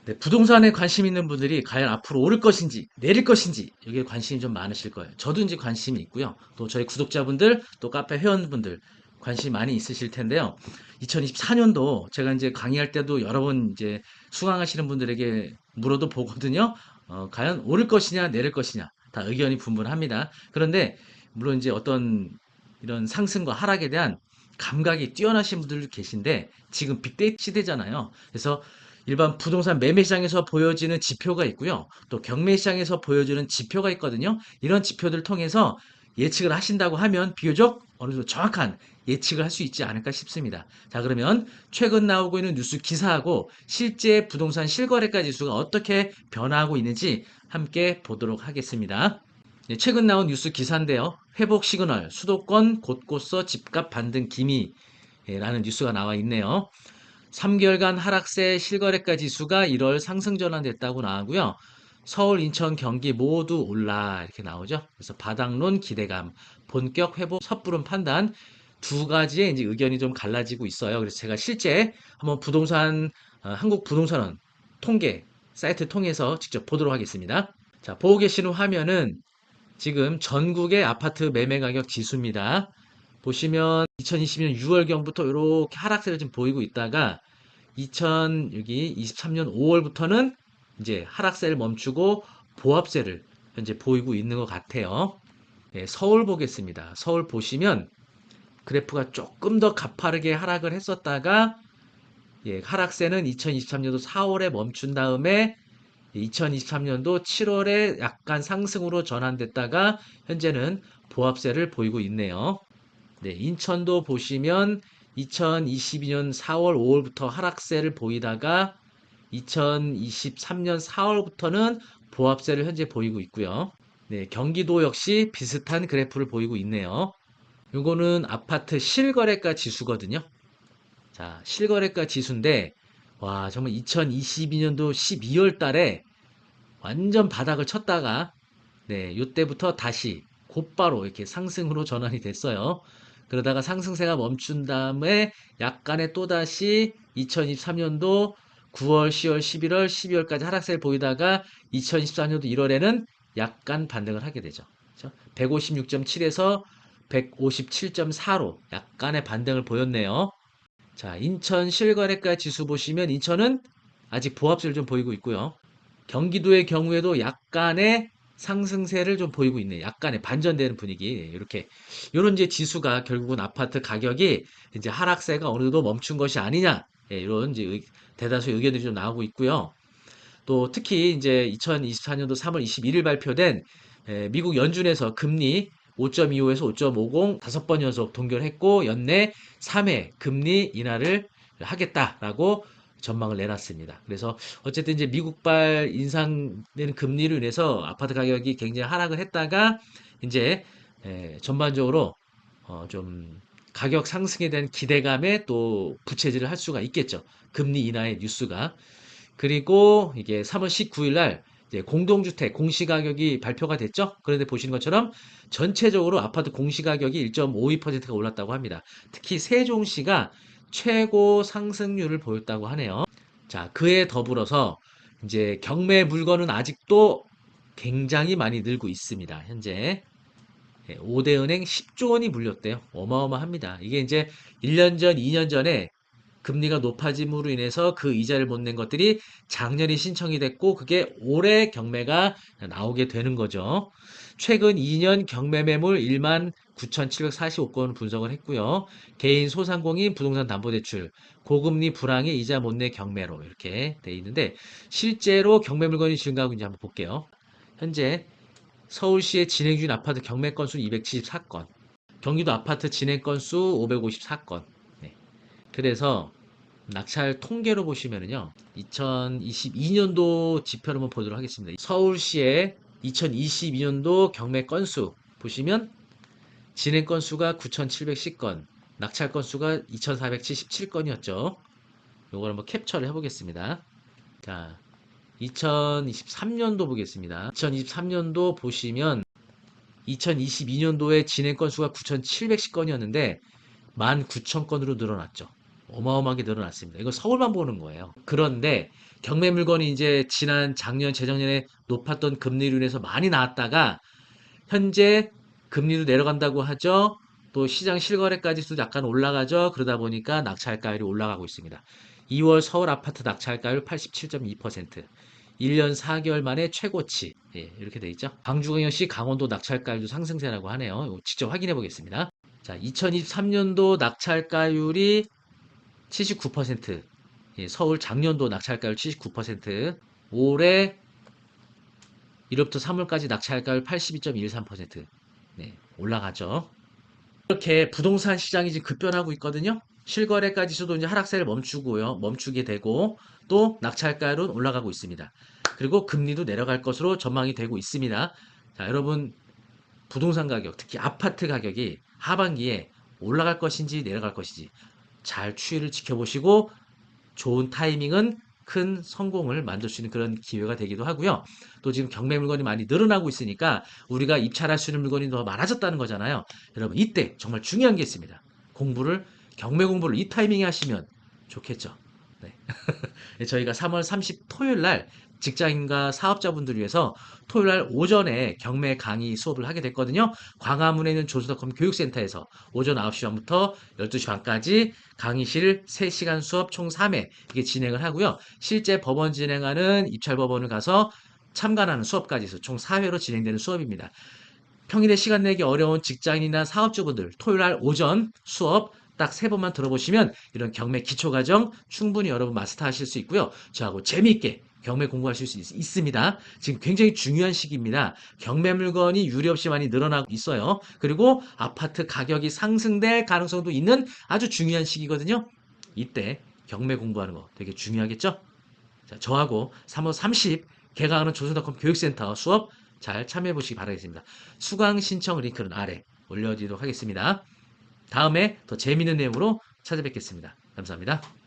네, 부동산에 관심 있는 분들이 과연 앞으로 오를 것인지 내릴 것인지 여기에 관심이 좀 많으실 거예요. 저도 이제 관심이 있고요. 또 저희 구독자분들, 또 카페 회원분들 관심 많이 있으실 텐데요. 2024년도 제가 이제 강의할 때도 여러 번 이제 수강하시는 분들에게 물어도 보거든요. 과연 오를 것이냐 내릴 것이냐 다 의견이 분분합니다. 그런데 물론 이제 어떤 이런 상승과 하락에 대한 감각이 뛰어나신 분들 계신데 지금 빅데이터 시대잖아요. 그래서 일반 부동산 매매 시장에서 보여지는 지표가 있고요. 또 경매 시장에서 보여주는 지표가 있거든요. 이런 지표들을 통해서 예측을 하신다고 하면 비교적 어느 정도 정확한 예측을 할 수 있지 않을까 싶습니다. 자, 그러면 최근 나오고 있는 뉴스 기사하고 실제 부동산 실거래가 지수가 어떻게 변화하고 있는지 함께 보도록 하겠습니다. 네, 최근 나온 뉴스 기사인데요. 회복 시그널, 수도권 곳곳서 집값 반등 기미라는 뉴스가 나와 있네요. 3개월간 하락세 실거래가 지수가 1월 상승 전환됐다고 나오고요. 서울, 인천, 경기 모두 올라 이렇게 나오죠. 그래서 바닥론 기대감, 본격 회복 섣부른 판단 두 가지의 이제 의견이 좀 갈라지고 있어요. 그래서 제가 실제 한번 한국 부동산원 통계 사이트 통해서 직접 보도록 하겠습니다. 자, 보고 계시는 화면은 지금 전국의 아파트 매매 가격 지수입니다. 보시면 2020년 6월경부터 이렇게 하락세를 좀 보이고 있다가 2023년 5월부터는 이제 하락세를 멈추고 보합세를 현재 보이고 있는 것 같아요. 네, 서울 보겠습니다. 서울 보시면 그래프가 조금 더 가파르게 하락을 했었다가 하락세는 2023년도 4월에 멈춘 다음에 2023년도 7월에 약간 상승으로 전환됐다가 현재는 보합세를 보이고 있네요. 네, 인천도 보시면 2022년 4월, 5월부터 하락세를 보이다가 2023년 4월부터는 보합세를 현재 보이고 있고요. 네, 경기도 역시 비슷한 그래프를 보이고 있네요. 요거는 아파트 실거래가 지수거든요. 자, 실거래가 지수인데, 와, 정말 2022년도 12월 달에 완전 바닥을 쳤다가 네, 요때부터 다시 곧바로 이렇게 상승으로 전환이 됐어요. 그러다가 상승세가 멈춘 다음에 약간의 또다시 2023년도 9월, 10월, 11월, 12월까지 하락세를 보이다가 2024년도 1월에는 약간 반등을 하게 되죠. 156.7에서 157.4로 약간의 반등을 보였네요. 자, 인천 실거래가 지수 보시면 인천은 아직 보합세를 좀 보이고 있고요. 경기도의 경우에도 약간의 상승세를 좀 보이고 있네. 약간의 반전되는 분위기. 이렇게 이런 이제 지수가 결국은 아파트 가격이 이제 하락세가 어느 정도 멈춘 것이 아니냐. 이런 이제 대다수 의견들이 좀 나오고 있고요. 또 특히 이제 2024년도 3월 21일 발표된 미국 연준에서 금리 5.25에서 5.50 다섯 번 연속 동결했고 연내 3회 금리 인하를 하겠다라고 전망을 내놨습니다. 그래서 어쨌든 이제 미국발 인상되는 금리로 인해서 아파트 가격이 굉장히 하락을 했다가 이제 전반적으로 좀 가격 상승에 대한 기대감에 또 부채질을 할 수가 있겠죠. 금리 인하의 뉴스가. 그리고 이게 3월 19일 날 이제 공동주택 공시가격이 발표가 됐죠. 그런데 보시는 것처럼 전체적으로 아파트 공시가격이 1.52%가 올랐다고 합니다. 특히 세종시가 최고 상승률을 보였다고 하네요. 자, 그에 더불어서 이제 경매 물건은 아직도 굉장히 많이 늘고 있습니다. 현재 5대 은행 10조 원이 물렸대요. 어마어마합니다. 이게 이제 1년 전, 2년 전에 금리가 높아짐으로 인해서 그 이자를 못 낸 것들이 작년에 신청이 됐고 그게 올해 경매가 나오게 되는 거죠. 최근 2년 경매 매물 1만 9,745건 분석을 했고요. 개인 소상공인 부동산 담보대출, 고금리 불황의 이자 못 내 경매로 이렇게 돼 있는데 실제로 경매 물건이 증가하고 있는지 한번 볼게요. 현재 서울시의 진행 중인 아파트 경매 건수 274건, 경기도 아파트 진행 건수 554건. 네. 그래서 낙찰 통계로 보시면은요, 2022년도 지표를 한번 보도록 하겠습니다. 서울시의 2022년도 경매 건수 보시면 진행 건수가 9,710건, 낙찰 건수가 2,477건이었죠. 요걸 한번 캡처를 해보겠습니다. 자, 2023년도 보겠습니다. 2023년도 보시면 2022년도에 진행 건수가 9,710건이었는데 19,000건으로 늘어났죠. 어마어마하게 늘어났습니다. 이거 서울만 보는 거예요. 그런데 경매 물건이 이제 지난 작년, 재작년에 높았던 금리로 인해서 많이 나왔다가 현재 금리도 내려간다고 하죠. 또 시장 실거래가지수도 약간 올라가죠. 그러다 보니까 낙찰가율이 올라가고 있습니다. 2월 서울 아파트 낙찰가율 87.2%. 1년 4개월 만에 최고치. 예, 이렇게 돼 있죠. 광주광역시 강원도 낙찰가율도 상승세라고 하네요. 이거 직접 확인해 보겠습니다. 자, 2023년도 낙찰가율이 79%. 예, 서울 작년도 낙찰가율 79%. 올해 1월부터 3월까지 낙찰가율 82.13%. 네, 올라가죠. 이렇게 부동산 시장이 지금 급변하고 있거든요. 실거래가 지수도 이제 하락세를 멈추고요. 멈추게 되고 또 낙찰가율은 올라가고 있습니다. 그리고 금리도 내려갈 것으로 전망이 되고 있습니다. 자, 여러분 부동산 가격, 특히 아파트 가격이 하반기에 올라갈 것인지 내려갈 것인지 잘 추이를 지켜보시고 좋은 타이밍은 큰 성공을 만들 수 있는 그런 기회가 되기도 하고요. 또 지금 경매 물건이 많이 늘어나고 있으니까 우리가 입찰할 수 있는 물건이 더 많아졌다는 거잖아요. 여러분 이때 정말 중요한 게 있습니다. 경매 공부를 이 타이밍에 하시면 좋겠죠. 네. 저희가 3월 30 토요일 날 직장인과 사업자분들 위해서 토요일 날 오전에 경매 강의 수업을 하게 됐거든요. 광화문에 있는 조수닷컴 교육센터에서 오전 9시 반부터 12시 반까지 강의실 3시간 수업 총 3회 이게 진행을 하고요. 실제 법원 진행하는 입찰법원을 가서 참관하는 수업까지 해서 총 4회로 진행되는 수업입니다. 평일에 시간 내기 어려운 직장인이나 사업주분들 토요일 날 오전 수업 딱 3번만 들어보시면 이런 경매 기초과정 충분히 여러분 마스터하실 수 있고요. 저하고 재미있게 경매 공부하실 수 있습니다. 지금 굉장히 중요한 시기입니다. 경매 물건이 유례 없이 많이 늘어나고 있어요. 그리고 아파트 가격이 상승될 가능성도 있는 아주 중요한 시기거든요. 이때 경매 공부하는 거 되게 중요하겠죠? 자, 저하고 3월 30 개강하는 조선닷컴 교육센터 수업 잘 참여해 보시기 바라겠습니다. 수강 신청 링크는 아래 올려드리도록 하겠습니다. 다음에 더 재미있는 내용으로 찾아뵙겠습니다. 감사합니다.